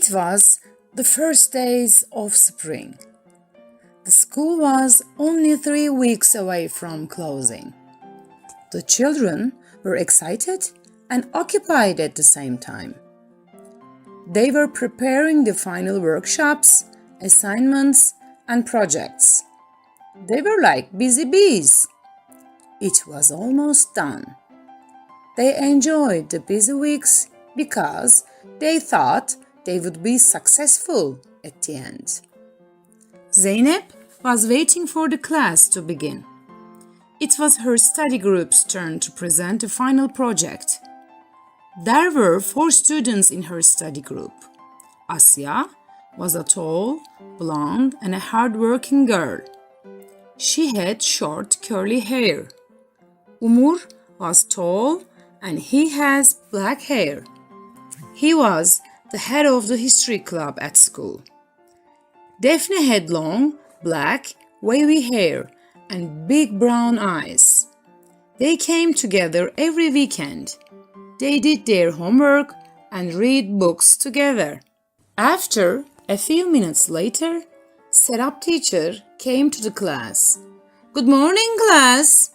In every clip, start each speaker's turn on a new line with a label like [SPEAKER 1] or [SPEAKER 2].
[SPEAKER 1] It was the first days of spring. The school was only 3 weeks away from closing. The children were excited and occupied at the same time. They were preparing the final workshops, assignments, and projects. They were like busy bees. It was almost done. They enjoyed the busy weeks because they thought they would be successful at the end. Zeynep was waiting for the class to begin. It was her study group's turn to present the final project. There were 4 students in her study group. Asya was a tall, blonde, and a hard-working girl. She had short, curly hair. Umur was tall and he has black hair. He was the head of the history club at school. Defne had long, black, wavy hair and big brown eyes. They came together every weekend. They did their homework and read books together. After a few minutes later, Serap teacher came to the class. "Good morning, class."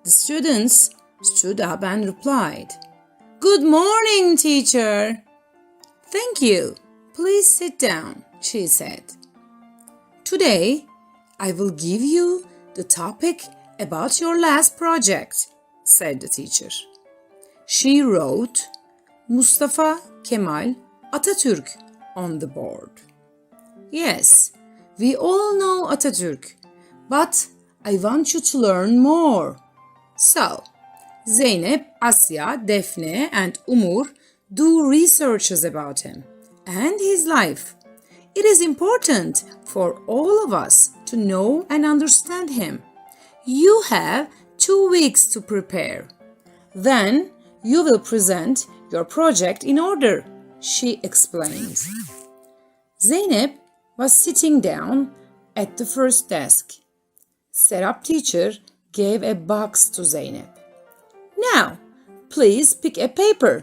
[SPEAKER 1] The students stood up and replied, "Good morning, teacher." "Thank you. Please sit down," she said. "Today, I will give you the topic about your last project," said the teacher. She wrote Mustafa Kemal Atatürk on the board. Yes, we all know Atatürk, but I want you to learn more. So, Zeynep, Asya, Defne, and Umur do researches about him and his life. It is important for all of us to know and understand him. You have 2 weeks to prepare. Then you will present your project in order, she explains. Zeynep was sitting down at the first desk. Serap teacher gave a box to Zeynep. "Now, please pick a paper.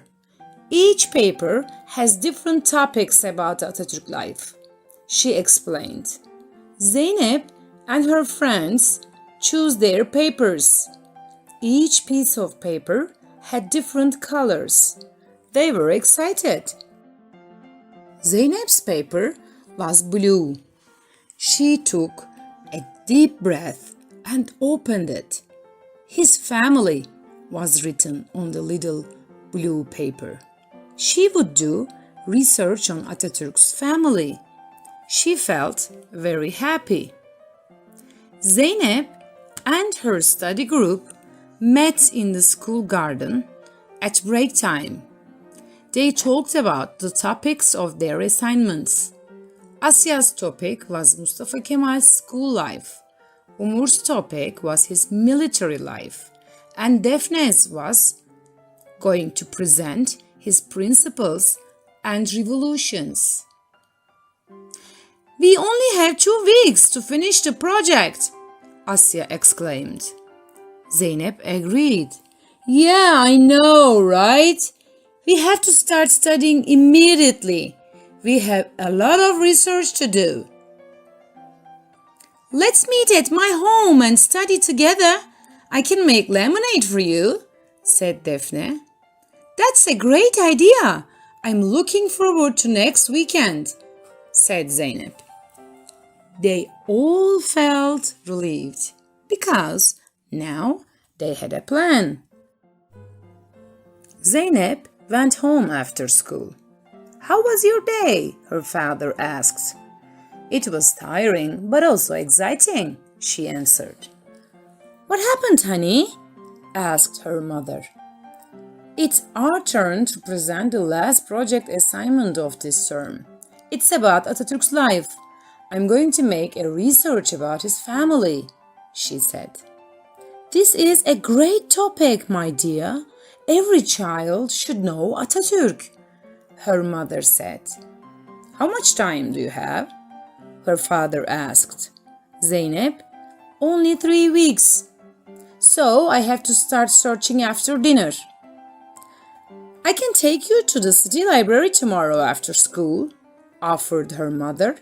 [SPEAKER 1] Each paper has different topics about Atatürk life," she explained. Zeynep and her friends chose their papers. Each piece of paper had different colors. They were excited. Zeynep's paper was blue. She took a deep breath and opened it. His family was written on the little blue paper. She would do research on Atatürk's family. She felt very happy. Zeynep and her study group met in the school garden at break time. They talked about the topics of their assignments. Asya's topic was Mustafa Kemal's school life. Umur's topic was his military life. And Defne's was going to present his principles and revolutions. "We only have 2 weeks to finish the project," Asya exclaimed. Zeynep agreed. "Yeah, I know, right? We have to start studying immediately. We have a lot of research to do." "Let's meet at my home and study together. I can make lemonade for you," said Defne. "That's a great idea. I'm looking forward to next weekend," said Zeynep. They all felt relieved because now they had a plan. Zeynep went home after school. "How was your day?" her father asked. "It was tiring but also exciting," she answered. "What happened, honey?" asked her mother. "It's our turn to present the last project assignment of this term. It's about Atatürk's life. I'm going to make a research about his family," she said. "This is a great topic, my dear. Every child should know Atatürk," her mother said. "How much time do you have?" her father asked. Zeynep, "Only 3 weeks. So I have to start searching after dinner." "I can take you to the city library tomorrow after school," offered her mother.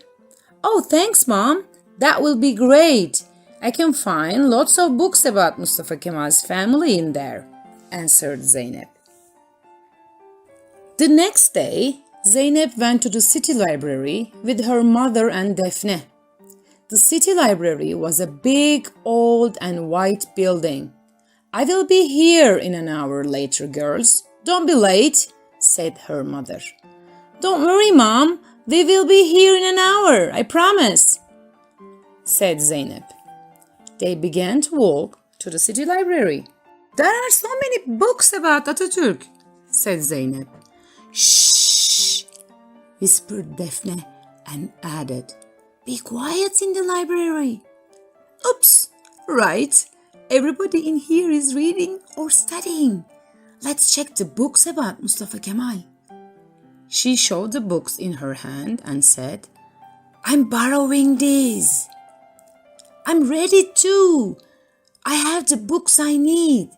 [SPEAKER 1] Oh, thanks, Mom. That will be great. I can find lots of books about Mustafa Kemal's family in there, answered Zeynep. The next day, Zeynep went to the city library with her mother and Defne. The city library was a big, old and white building. I will be here in an hour later, girls. Don't be late, said her mother. Don't worry, Mom. We will be here in an hour, I promise, said Zeynep. They began to walk to the city library. There are so many books about Ataturk, said Zeynep. Shh, whispered Defne and added, Be quiet in the library. Oops, right. Everybody in here is reading or studying. Let's check the books about Mustafa Kemal. She showed the books in her hand and said, I'm borrowing these. I'm ready too. I have the books I need,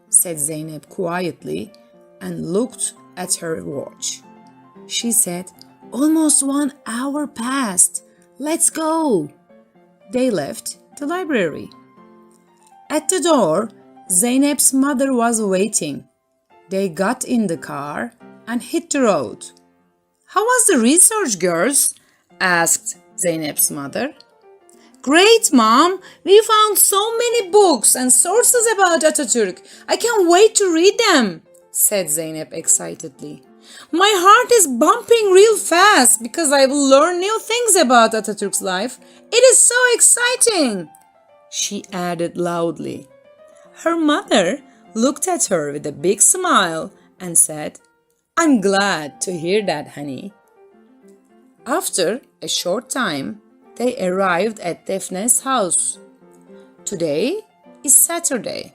[SPEAKER 1] said Zeynep quietly and looked at her watch. She said, Almost 1 hour passed. Let's go. They left the library. At the door, Zeynep's mother was waiting. They got in the car and hit the road. How was the research, girls? Asked Zeynep's mother. Great, Mom. We found so many books and sources about Atatürk. I can't wait to read them, said Zeynep excitedly. My heart is bumping real fast because I will learn new things about Atatürk's life. It is so exciting, she added loudly. Her mother looked at her with a big smile and said, I'm glad to hear that, honey. After a short time, they arrived at Defne's house. Today is Saturday.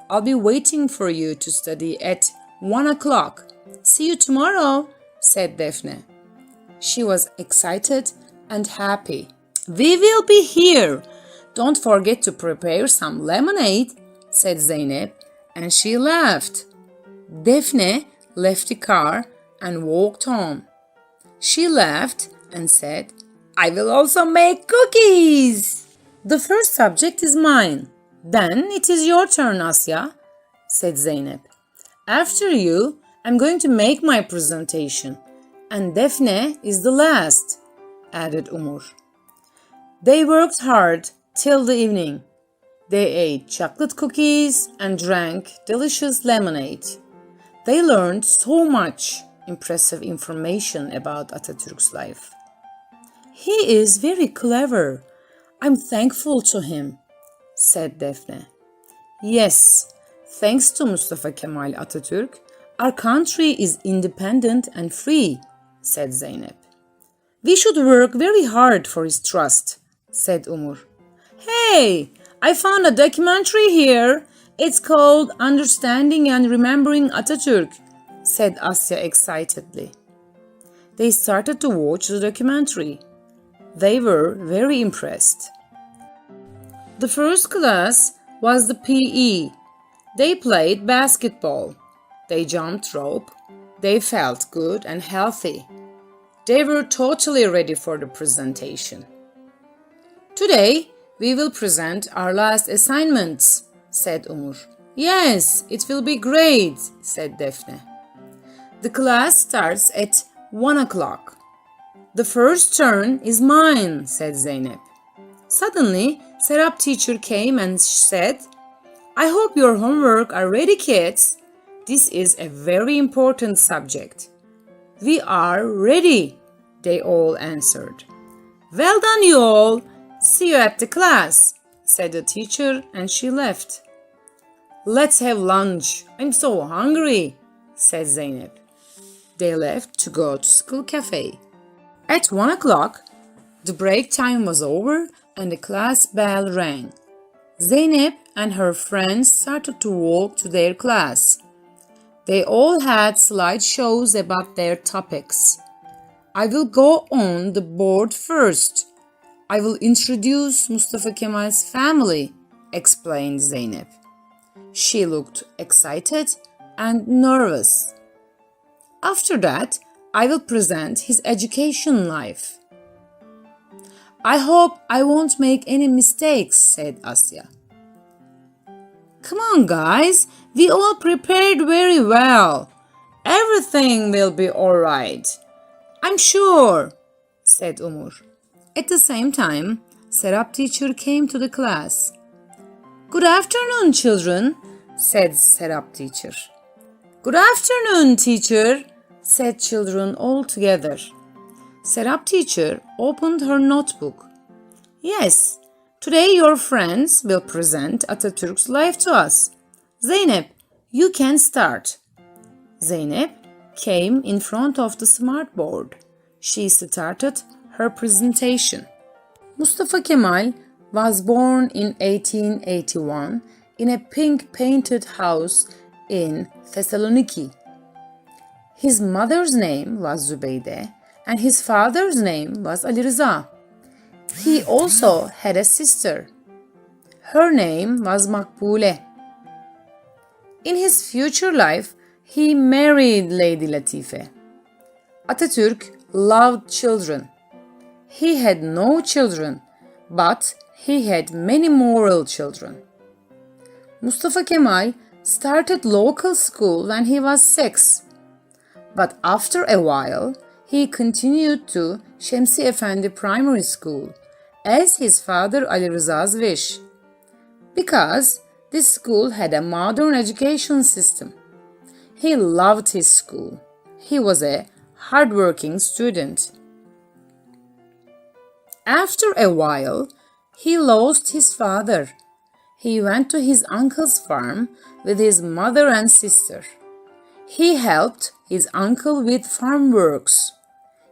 [SPEAKER 1] I'll be waiting for you to study at 1 o'clock. See you tomorrow, said Defne. She was excited and happy. We will be here. Don't forget to prepare some lemonade, said Zeynep, and she laughed. Defne left the car and walked home. She laughed and said, I will also make cookies. The first subject is mine. Then it is your turn, Asya, said Zeynep. After you, I'm going to make my presentation. And Defne is the last, added Umur. They worked hard till the evening. They ate chocolate cookies and drank delicious lemonade. They learned so much impressive information about Atatürk's life. He is very clever. I'm thankful to him, said Defne. Yes, thanks to Mustafa Kemal Atatürk, our country is independent and free, said Zeynep. We should work very hard for his trust, said Umur. Hey, I found a documentary here. It's called Understanding and Remembering Atatürk, said Asya excitedly. They started to watch the documentary. They were very impressed. The first class was the PE. They played basketball. They jumped rope. They felt good and healthy. They were totally ready for the presentation. Today, we will present our last assignments, said Umur. Yes, it will be great, said Defne. The class starts at 1 o'clock. The first turn is mine, said Zeynep. Suddenly, Serap teacher came and said, I hope your homework are ready, kids. This is a very important subject. We are ready, they all answered. Well done, you all. See you at the class, said the teacher, and she left. Let's have lunch. I'm so hungry, said Zeynep. They left to go to school cafe. At 1 o'clock, the break time was over and the class bell rang. Zeynep and her friends started to walk to their class. They all had slideshows about their topics. I will go on the board first. I will introduce Mustafa Kemal's family, explained Zeynep. She looked excited and nervous. After that, I will present his education life. I hope I won't make any mistakes, said Asya. Come on, guys, we all prepared very well. Everything will be all right. I'm sure, said Umur. At the same time, Serap teacher came to the class. Good afternoon, children, said Serap teacher. Good afternoon, teacher, said children all together. Serap teacher opened her notebook. Yes, today your friends will present Atatürk's life to us. Zeynep, you can start. Zeynep came in front of the smart board. She started her presentation. Mustafa Kemal was born in 1881 in a pink-painted house in Thessaloniki. His mother's name was Zübeyde and his father's name was Ali Rıza. He also had a sister. Her name was Makbule. In his future life, he married Lady Latife. Atatürk loved children. He had no children, but he had many moral children. Mustafa Kemal started local school when he was 6. But after a while, he continued to Şemsi Efendi Primary School as his father Ali Rıza's wish, because this school had a modern education system. He loved his school. He was a hardworking student. After a while, he lost his father. He went to his uncle's farm with his mother and sister. He helped his uncle with farm works.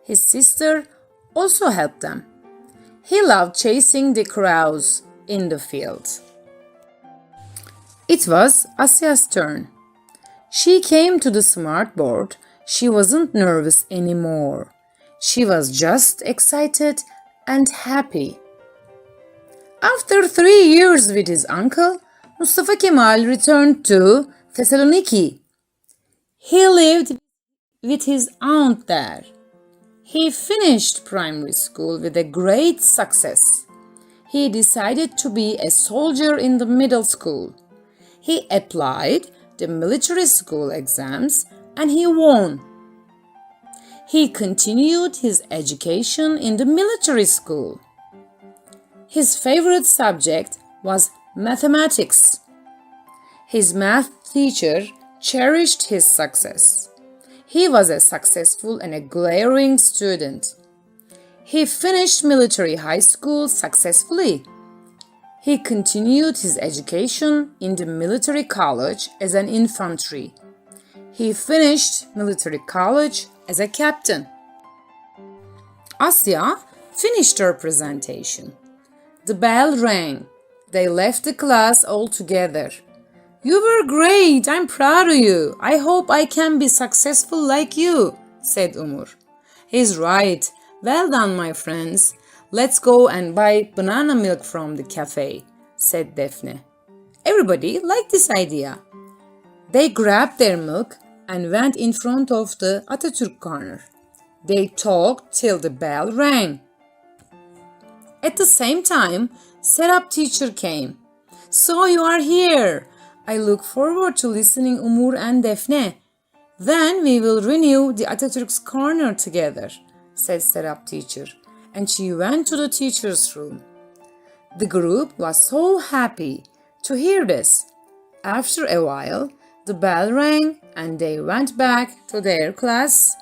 [SPEAKER 1] His sister also helped them. He loved chasing the crows in the field. It was Asya's turn. She came to the smart board. She wasn't nervous anymore. She was just excited and happy. After 3 years with his uncle, Mustafa Kemal returned to Thessaloniki. He lived with his aunt there. He finished primary school with a great success. He decided to be a soldier in the middle school. He applied the military school exams and he won. He continued his education in the military school. His favorite subject was mathematics. His math teacher cherished his success. He was a successful and a glaring student. He finished military high school successfully. He continued his education in the military college as an infantry. He finished military college as a captain. Asya finished her presentation. The bell rang. They left the class all together. You were great. I'm proud of you. I hope I can be successful like you, said Umur. He's right. Well done, my friends. Let's go and buy banana milk from the cafe, said Defne. Everybody liked this idea. They grabbed their milk and went in front of the Atatürk corner. They talked till the bell rang. At the same time, Serap teacher came. So you are here. I look forward to listening Umur and Defne. Then we will renew the Atatürk's corner together, said Serap teacher, and she went to the teacher's room. The group was so happy to hear this. After a while, the bell rang and they went back to their class.